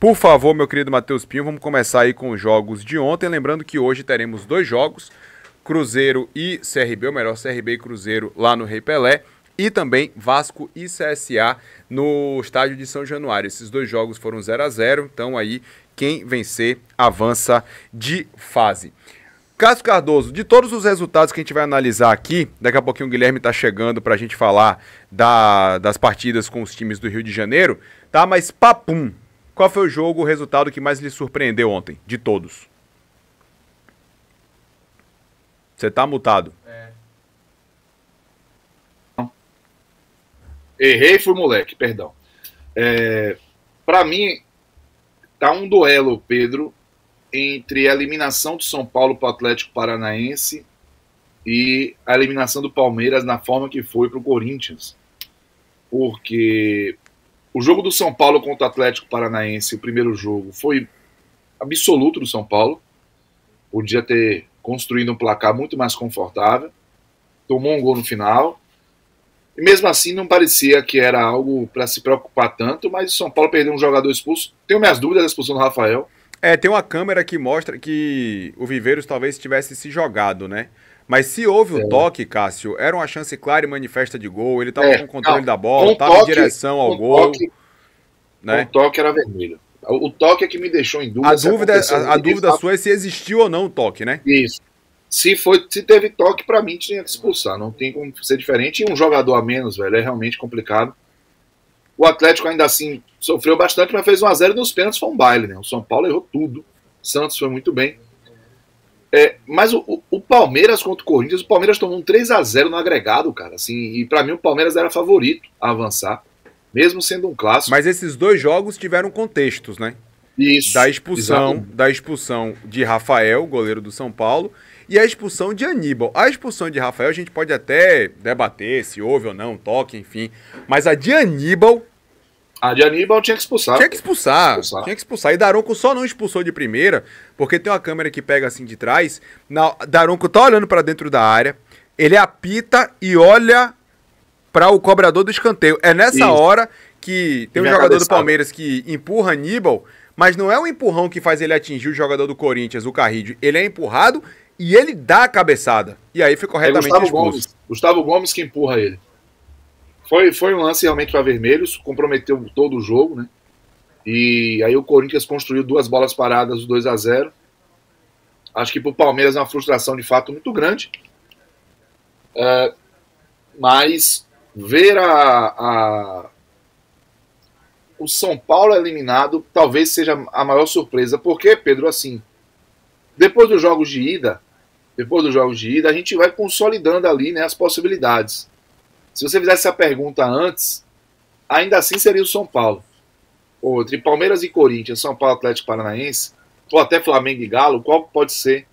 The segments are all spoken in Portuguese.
Por favor, meu querido Matheus Pinho, vamos começar aí com os jogos de ontem. Lembrando que hoje teremos 2 jogos, Cruzeiro e CRB, ou melhor, CRB e Cruzeiro lá no Rei Pelé. E também Vasco e CSA no estádio de São Januário. Esses 2 jogos foram 0-0, então aí quem vencer avança de fase. Cássio Cardoso, de todos os resultados que a gente vai analisar aqui, daqui a pouquinho o Guilherme tá chegando pra gente falar das partidas com os times do Rio de Janeiro, tá? Mas papum, qual foi o resultado que mais lhe surpreendeu ontem, de todos? Você tá mutado. Errei, fui moleque, perdão. Pra mim, tá um duelo, Pedro, entre a eliminação do São Paulo para o Atlético Paranaense e a eliminação do Palmeiras na forma que foi para o Corinthians. Porque o jogo do São Paulo contra o Atlético Paranaense, o primeiro jogo, foi absoluto do São Paulo. Podia ter construído um placar muito mais confortável. Tomou um gol no final. E mesmo assim não parecia que era algo para se preocupar tanto, mas o São Paulo perdeu um jogador expulso. Tenho minhas dúvidas da expulsão do Rafael. Tem uma câmera que mostra que o Viveiros talvez tivesse se jogado, né? Mas se houve o toque, Cássio, era uma chance clara e manifesta de gol, ele estava com o controle da bola, estava em direção ao gol. Né? O toque era vermelho. O toque é que me deixou em dúvida. A dúvida sua é se existiu ou não o toque, né? Isso. Se teve toque, pra mim tinha que expulsar. Não tem como ser diferente. E um jogador a menos, velho, é realmente complicado. O Atlético ainda assim sofreu bastante, mas fez 1-0 nos pênaltis, foi um baile, né? O São Paulo errou tudo. O Santos foi muito bem. Mas o Palmeiras contra o Corinthians, o Palmeiras tomou um 3-0 no agregado, cara. Assim, e pra mim o Palmeiras era favorito a avançar, mesmo sendo um clássico. Mas esses 2 jogos tiveram contextos, né? Isso. Da expulsão de Rafael, goleiro do São Paulo, e a expulsão de Aníbal. A expulsão de Rafael a gente pode até debater se houve ou não, toque, enfim. Mas a de Aníbal... A de Aníbal tinha que expulsar. Tinha que expulsar. E Daronco só não expulsou de primeira, porque tem uma câmera que pega assim de trás. Daronco tá olhando pra dentro da área, ele apita e olha para o cobrador do escanteio. É nessa hora que tem um jogador do Palmeiras que empurra Aníbal, mas não é um empurrão que faz ele atingir o jogador do Corinthians, o Carrídio. Ele é empurrado e ele dá a cabeçada. E aí foi corretamente expulso. Gustavo Gomes que empurra ele. Foi um lance realmente para vermelhos, comprometeu todo o jogo, né? E aí o Corinthians construiu 2 bolas paradas, o 2-0. Acho que pro Palmeiras é uma frustração de fato muito grande. Mas ver o São Paulo eliminado talvez seja a maior surpresa. Porque, Pedro, assim, depois dos jogos de ida, a gente vai consolidando ali, né, as possibilidades. Se você fizesse essa pergunta antes, ainda assim seria o São Paulo. Ou entre Palmeiras e Corinthians, São Paulo, Atlético Paranaense, ou até Flamengo e Galo, qual pode ser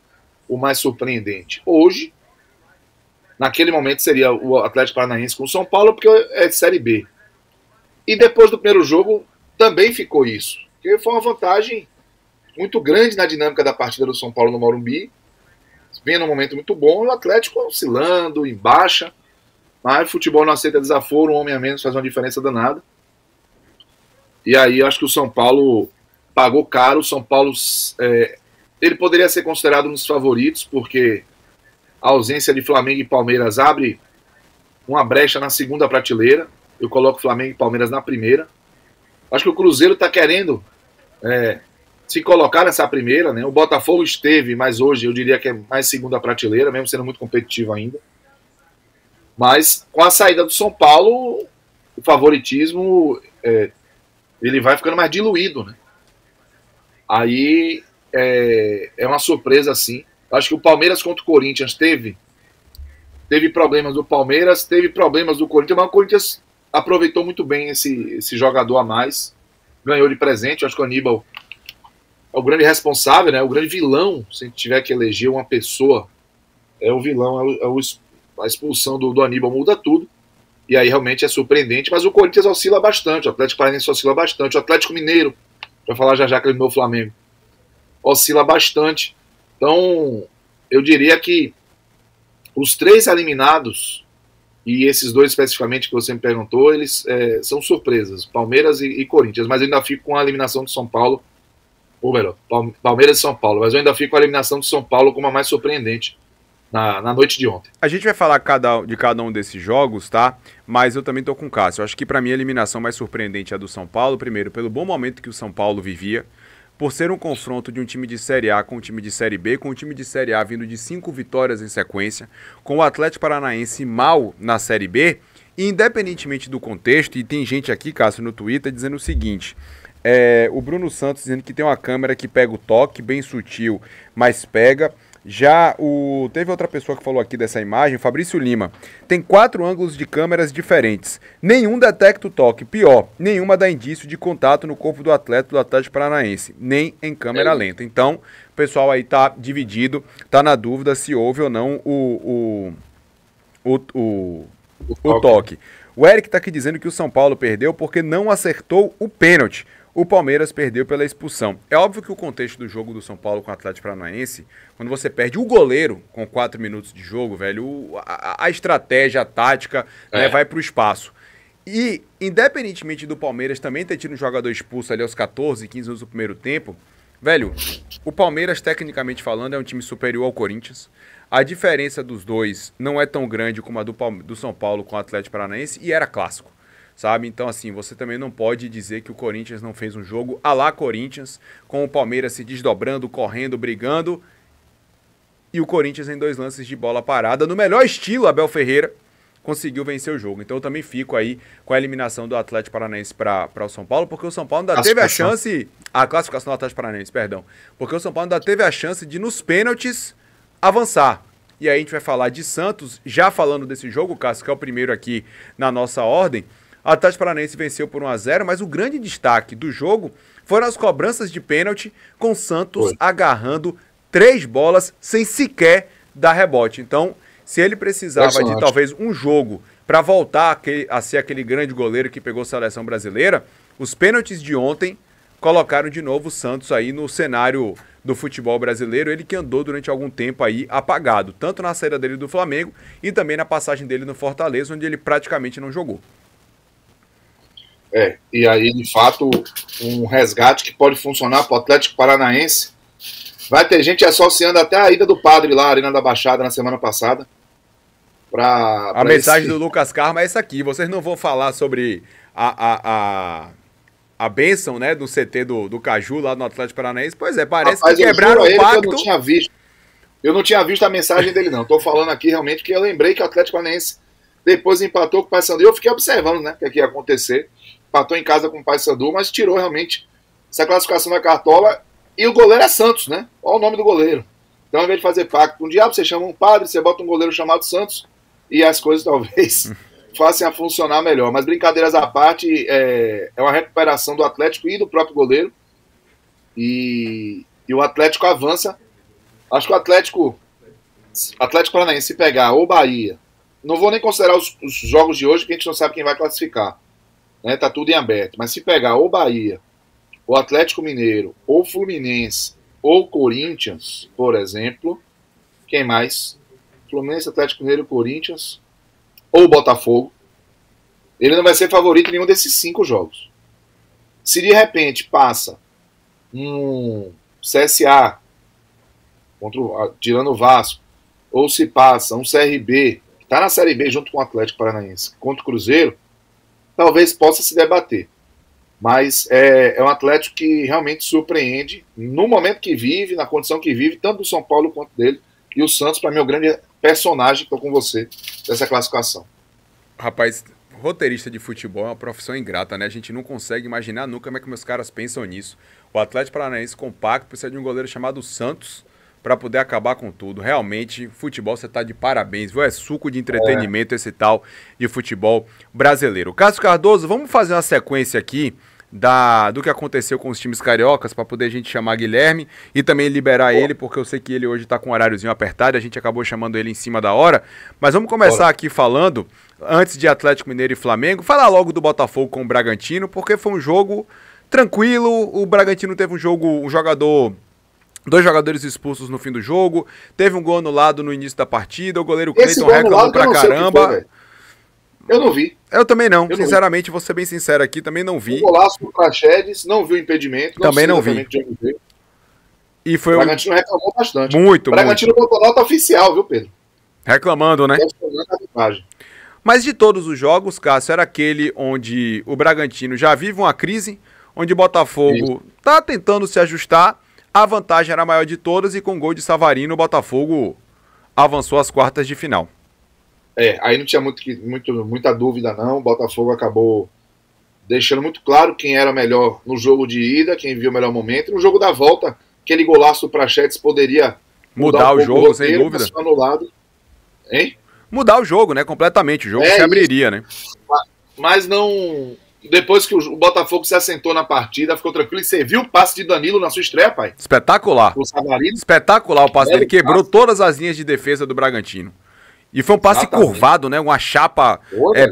o mais surpreendente? Hoje, naquele momento, seria o Atlético Paranaense com o São Paulo, porque é Série B. E depois do primeiro jogo, também ficou isso. Porque foi uma vantagem muito grande na dinâmica da partida do São Paulo no Morumbi. Vinha num momento muito bom, e o Atlético oscilando, em baixa. Mas o futebol não aceita desaforo, um homem a menos faz uma diferença danada. E aí eu acho que o São Paulo pagou caro. O São Paulo ele poderia ser considerado um dos favoritos, porque a ausência de Flamengo e Palmeiras abre uma brecha na segunda prateleira. Eu coloco Flamengo e Palmeiras na primeira. Acho que o Cruzeiro está querendo se colocar nessa primeira, né? O Botafogo esteve, mas hoje eu diria que é mais segunda prateleira, mesmo sendo muito competitivo ainda. Mas com a saída do São Paulo, o favoritismo ele vai ficando mais diluído, né? Aí é uma surpresa, assim. Acho que o Palmeiras contra o Corinthians teve problemas do Palmeiras, teve problemas do Corinthians, mas o Corinthians aproveitou muito bem esse jogador a mais, ganhou de presente. Acho que o Aníbal é o grande responsável, né? O grande vilão, se a gente tiver que eleger uma pessoa, é o vilão, a expulsão do Aníbal muda tudo. E aí realmente é surpreendente, mas o Corinthians oscila bastante, o Atlético Paranaense oscila bastante, o Atlético Mineiro, para falar já que ele eliminou o Flamengo, oscila bastante. Então, eu diria que os 3 eliminados E esses dois especificamente que você me perguntou, eles são surpresas, Palmeiras e Corinthians, mas eu ainda fico com a eliminação de São Paulo, ou melhor, Palmeiras e São Paulo, mas eu ainda fico com a eliminação de São Paulo como a mais surpreendente na noite de ontem. A gente vai falar de cada um desses jogos, tá? Mas eu também tô com o Cássio. Eu acho que pra mim a eliminação mais surpreendente é a do São Paulo, primeiro, pelo bom momento que o São Paulo vivia, por ser um confronto de um time de Série A com um time de Série B, com um time de Série A vindo de 5 vitórias em sequência, com o Atlético Paranaense mal na Série B, e independentemente do contexto, e tem gente aqui, Cássio, no Twitter, dizendo o seguinte, o Bruno Santos dizendo que tem uma câmera que pega o toque, bem sutil, mas pega. Teve outra pessoa que falou aqui dessa imagem, Fabrício Lima. Tem 4 ângulos de câmeras diferentes. Nenhum detecta o toque. Pior, nenhuma dá indício de contato no corpo do atleta do Atlético Paranaense, nem em câmera lenta. Então, o pessoal aí tá dividido, tá na dúvida se houve ou não o toque. O Eric tá aqui dizendo que o São Paulo perdeu porque não acertou o pênalti. O Palmeiras perdeu pela expulsão. É óbvio que o contexto do jogo do São Paulo com o Atlético Paranaense, quando você perde o goleiro com 4 minutos de jogo, velho, a estratégia, a tática, né, vai pro espaço. E, independentemente do Palmeiras também ter tido um jogador expulso ali aos 14, 15 minutos do primeiro tempo, velho, o Palmeiras, tecnicamente falando, é um time superior ao Corinthians. A diferença dos dois não é tão grande como a do São Paulo com o Atlético Paranaense e era clássico. Sabe? Então, assim, você também não pode dizer que o Corinthians não fez um jogo à la Corinthians, com o Palmeiras se desdobrando, correndo, brigando, e o Corinthians em 2 lances de bola parada, no melhor estilo, Abel Ferreira, conseguiu vencer o jogo. Então, eu também fico aí com a eliminação do Atlético Paranaense para o São Paulo, porque o São Paulo ainda teve a chance... A classificação do Atlético Paranaense, perdão. Porque o São Paulo ainda teve a chance de, nos pênaltis, avançar. E aí a gente vai falar de Santos, já falando desse jogo, Cássio, que é o primeiro aqui na nossa ordem. O Atlético Paranaense venceu por 1-0, mas o grande destaque do jogo foram as cobranças de pênalti, com Santos agarrando 3 bolas sem sequer dar rebote. Então, se ele precisava de talvez um jogo para voltar a ser aquele grande goleiro que pegou a seleção brasileira, os pênaltis de ontem colocaram de novo o Santos aí no cenário do futebol brasileiro, ele que andou durante algum tempo aí apagado, tanto na saída dele do Flamengo e também na passagem dele no Fortaleza, onde ele praticamente não jogou. E aí, de fato, um resgate que pode funcionar para o Atlético Paranaense. Vai ter gente associando até a ida do Padre lá, Arena da Baixada, na semana passada. A mensagem do Lucas Carmo é essa aqui. Vocês não vão falar sobre a bênção, né, do CT do Caju lá no Atlético Paranaense? Pois é, parece que quebraram o pacto. Eu não tinha visto a mensagem dele, não. Estou falando aqui realmente que eu lembrei que o Atlético Paranaense depois empatou com o Paysandu. Eu fiquei observando, né, o que ia acontecer. Empatou em casa com o Paysandu, mas tirou realmente essa classificação da cartola. E o goleiro é Santos, né? Olha o nome do goleiro. Então, ao invés de fazer pacto com o diabo, você chama um padre, você bota um goleiro chamado Santos e as coisas talvez façam a funcionar melhor. Mas brincadeiras à parte, é uma recuperação do Atlético e do próprio goleiro. E o Atlético avança. Acho que o Atlético Paranaense, se pegar ou Bahia, não vou nem considerar os jogos de hoje, porque a gente não sabe quem vai classificar. Né? Tá tudo em aberto. Mas se pegar ou Bahia, ou Atlético Mineiro, ou Fluminense, ou Corinthians, por exemplo, quem mais? Fluminense, Atlético Mineiro, Corinthians, ou Botafogo, ele não vai ser favorito em nenhum desses 5 jogos. Se de repente passa um CSA, tirando o Vasco, ou se passa um CRB, que está na Série B junto com o Atlético Paranaense, contra o Cruzeiro, talvez possa se debater. Mas é um Atlético que realmente surpreende no momento que vive, na condição que vive, tanto do São Paulo quanto dele. E o Santos, para mim, é o grande personagem, estou com você, dessa classificação. Rapaz, roteirista de futebol é uma profissão ingrata, né? A gente não consegue imaginar nunca como é que meus caras pensam nisso. O Atlético Paranaense compacto precisa de um goleiro chamado Santos para poder acabar com tudo. Realmente, futebol, você tá de parabéns, viu? É suco de entretenimento esse tal de futebol brasileiro. Cássio Cardoso, vamos fazer uma sequência aqui do que aconteceu com os times cariocas para poder a gente chamar Guilherme e também liberar ele, porque eu sei que ele hoje tá com um horáriozinho apertado, a gente acabou chamando ele em cima da hora. Mas vamos começar aqui falando, antes de Atlético Mineiro e Flamengo, falar logo do Botafogo com o Bragantino, porque foi um jogo tranquilo. O Bragantino teve dois jogadores expulsos no fim do jogo, teve um gol anulado no início da partida, o goleiro Cleiton reclamou pra caramba. Eu não vi. Eu também não. Eu Sinceramente, vou ser bem sincero aqui, também não vi. O golaço do Praxedes, não viu o impedimento. Também não vi. E foi o Bragantino reclamou bastante. Muito, o Bragantino botou nota oficial, viu, Pedro? Reclamando, né? Mas de todos os jogos, Cássio, era aquele onde o Bragantino já vive uma crise, onde o Botafogo tá tentando se ajustar, a vantagem era a maior de todas e com gol de Savarino o Botafogo avançou às quartas de final. Aí não tinha muita dúvida não, o Botafogo acabou deixando muito claro quem era melhor no jogo de ida, quem viu o melhor momento. No jogo da volta, aquele golaço do Praxedes poderia mudar o jogo, sem dúvida. Anulado. Hein? Mudar o jogo, né? Completamente. O jogo se abriria, né? Mas não... Depois que o Botafogo se assentou na partida, ficou tranquilo. E você viu o passe de Danilo na sua estreia, pai? Espetacular. Espetacular o passe dele. Quebrou todas as linhas de defesa do Bragantino. E foi um passe curvado, né? Uma chapa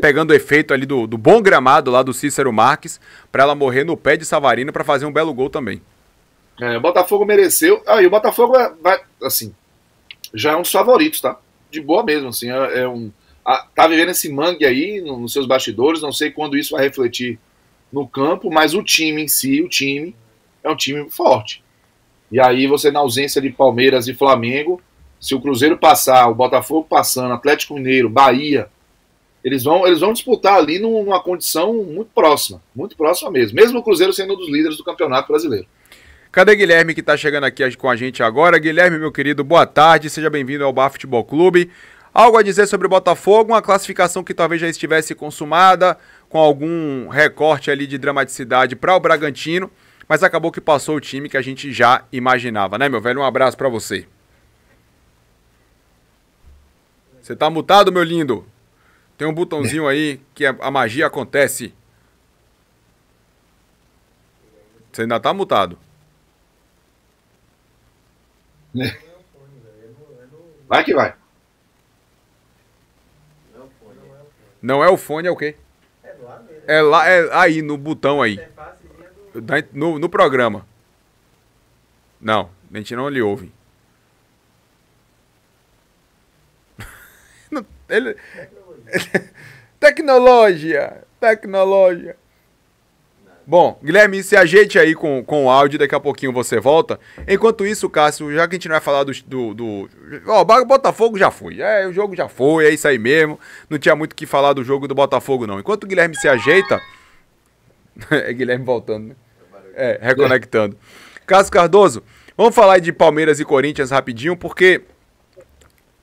pegando efeito ali do bom gramado lá do Cícero Marques, pra ela morrer no pé de Savarino pra fazer um belo gol também. O Botafogo mereceu. E o Botafogo vai, assim, já é um dos favoritos, tá? De boa mesmo, assim. Tá vivendo esse mangue aí nos seus bastidores. Não sei quando isso vai refletir no campo, mas o time em si, é um time forte. E aí você, na ausência de Palmeiras e Flamengo, se o Cruzeiro passar, o Botafogo passando, Atlético Mineiro, Bahia, eles vão disputar ali numa condição muito próxima mesmo. Mesmo o Cruzeiro sendo um dos líderes do Campeonato Brasileiro. Cadê Guilherme que tá chegando aqui com a gente agora? Guilherme, meu querido, boa tarde, seja bem-vindo ao Bar Futebol Clube. Algo a dizer sobre o Botafogo, uma classificação que talvez já estivesse consumada, com algum recorte ali de dramaticidade para o Bragantino, mas acabou que passou o time que a gente já imaginava, né, meu velho? Um abraço para você. Você tá mutado, meu lindo? Tem um botãozinho aí que a magia acontece. Você ainda tá mutado. Vai que vai. Não é o fone, é o quê? É lá, é aí, no botão aí. No programa. Não, a gente não lhe ouve. Tecnologia. Bom, Guilherme, se ajeite aí com o áudio, daqui a pouquinho você volta. Enquanto isso, Cássio, já que a gente não vai falar o Botafogo já foi. O jogo já foi, é isso aí mesmo. Não tinha muito o que falar do jogo do Botafogo, não. Enquanto o Guilherme se ajeita... É Guilherme voltando, né? Reconectando. Cássio Cardoso, vamos falar de Palmeiras e Corinthians rapidinho, porque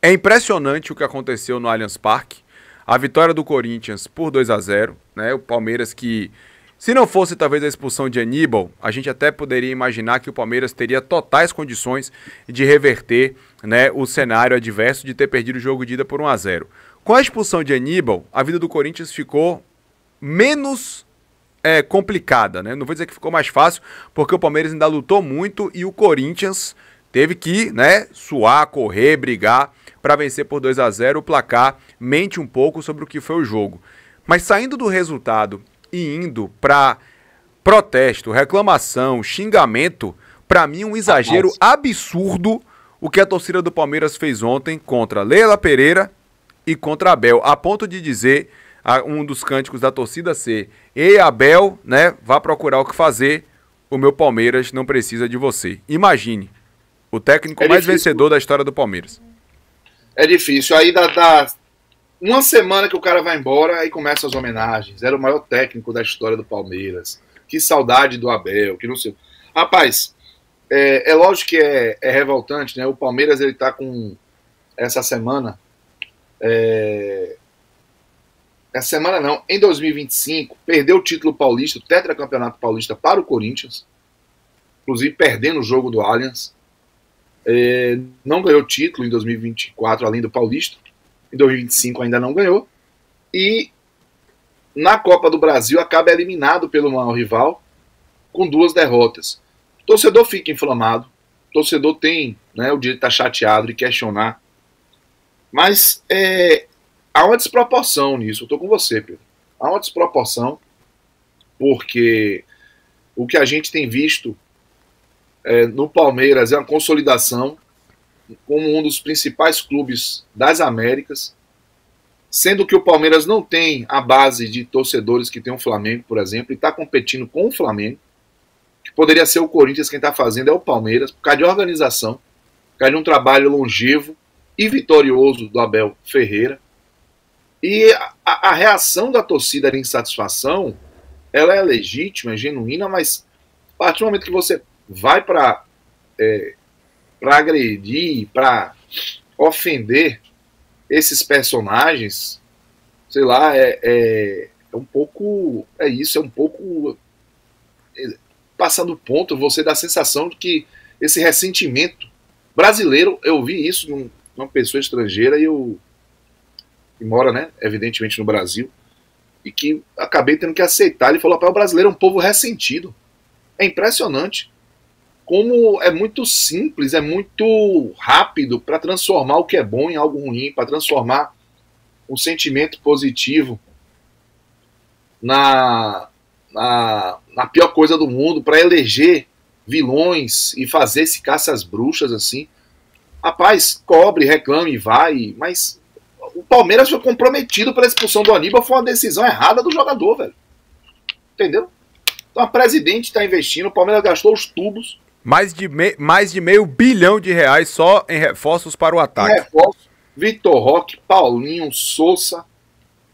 é impressionante o que aconteceu no Allianz Parque. A vitória do Corinthians por 2-0, né? O Palmeiras que... Se não fosse talvez a expulsão de Aníbal, a gente até poderia imaginar que o Palmeiras teria totais condições de reverter, né, o cenário adverso de ter perdido o jogo de ida por 1-0. Com a expulsão de Aníbal, a vida do Corinthians ficou menos complicada, né? Não vou dizer que ficou mais fácil, porque o Palmeiras ainda lutou muito e o Corinthians teve que, né, suar, correr, brigar para vencer por 2-0. O placar mente um pouco sobre o que foi o jogo. Mas saindo do resultado e indo para protesto, reclamação, xingamento, para mim um exagero absurdo o que a torcida do Palmeiras fez ontem contra Leila Pereira e contra Abel, a ponto de dizer, um dos cânticos da torcida ser: "Ei, Abel, né, vá procurar o que fazer, o meu Palmeiras não precisa de você". Imagine, o técnico mais vencedor da história do Palmeiras. É difícil, aí dá uma semana que o cara vai embora, aí começam as homenagens. Era o maior técnico da história do Palmeiras. Que saudade do Abel, que não sei. Rapaz, é lógico que é revoltante, né? O Palmeiras, ele tá com essa semana. Essa semana não, em 2025, perdeu o título paulista, o tetracampeonato paulista para o Corinthians. Inclusive perdendo o jogo do Allianz. Não ganhou título em 2024, além do paulista. Em 2025 ainda não ganhou. E na Copa do Brasil acaba eliminado pelo maior rival com 2 derrotas. O torcedor fica inflamado. O torcedor tem, né, o direito de estar chateado e questionar. Mas há uma desproporção nisso. Eu estou com você, Pedro. Há uma desproporção porque o que a gente tem visto no Palmeiras é uma consolidação como um dos principais clubes das Américas, sendo que o Palmeiras não tem a base de torcedores que tem o Flamengo, por exemplo, e está competindo com o Flamengo, que poderia ser o Corinthians, quem está fazendo é o Palmeiras, por causa de organização, por causa de um trabalho longevo e vitorioso do Abel Ferreira. E a reação da torcida de insatisfação, ela é legítima, é genuína, mas a partir do momento que você vai para agredir, para ofender esses personagens, sei lá, é um pouco, é um pouco passando ponto, você dá a sensação de que esse ressentimento brasileiro, eu vi isso de uma pessoa estrangeira que mora, né, evidentemente no Brasil, e que acabei tendo que aceitar. Ele falou: o brasileiro é um povo ressentido. É impressionante como é muito simples, é muito rápido para transformar o que é bom em algo ruim, para transformar um sentimento positivo na pior coisa do mundo, para eleger vilões e fazer esse caça às bruxas assim. Rapaz, cobre, reclame, vai, mas o Palmeiras foi comprometido pela expulsão do Aníbal, foi uma decisão errada do jogador, velho. Entendeu? Então a presidente está investindo, o Palmeiras gastou os tubos. Mais de R$500 bilhão só em reforços para o ataque. Reforços, Vitor Roque, Paulinho, Sousa.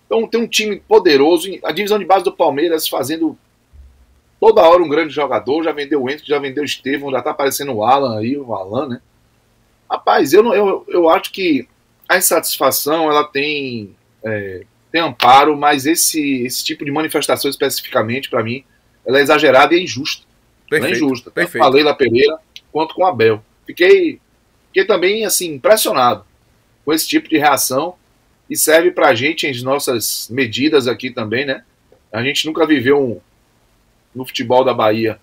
Então tem um time poderoso. A divisão de base do Palmeiras fazendo toda hora um grande jogador. Já vendeu o Enzo, já vendeu o Estevão, já tá aparecendo o Alan aí, o Alan, né? Rapaz, eu acho que a insatisfação ela tem amparo, mas esse tipo de manifestação especificamente, para mim, ela é exagerada e é injusta. Perfeito, é injusta. Tanto com a Leila Pereira quanto com o Abel. Fiquei também assim, impressionado com esse tipo de reação e serve pra gente as nossas medidas aqui também, né? A gente nunca viveu no futebol da Bahia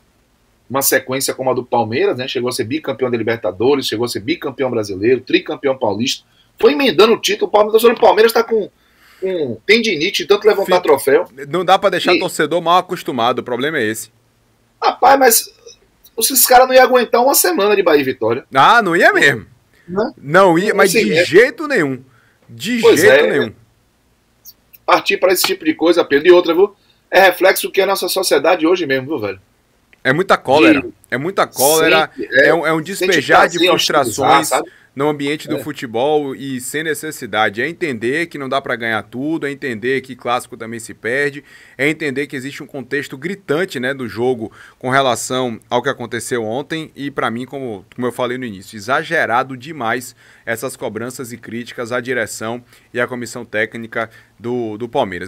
uma sequência como a do Palmeiras, né? Chegou a ser bicampeão da Libertadores, chegou a ser bicampeão brasileiro, tricampeão paulista, foi emendando o título. O Palmeiras está com tendinite de tanto levantar troféu. Não dá para deixar torcedor mal acostumado, o problema é esse. Rapaz, mas esses caras não iam aguentar uma semana de Bahia e Vitória. Ah, não ia mesmo. Não ia, mas de jeito nenhum. De jeito nenhum. Partir para esse tipo de coisa, Pedro. E outra, viu? É reflexo do que é a nossa sociedade hoje mesmo, viu, velho? É muita cólera. É muita cólera. É um despejar de frustrações no ambiente do futebol e sem necessidade. É entender que não dá para ganhar tudo, é entender que clássico também se perde, é entender que existe um contexto gritante, né, do jogo com relação ao que aconteceu ontem e, para mim, como eu falei no início, exagerado demais essas cobranças e críticas à direção e à comissão técnica do Palmeiras.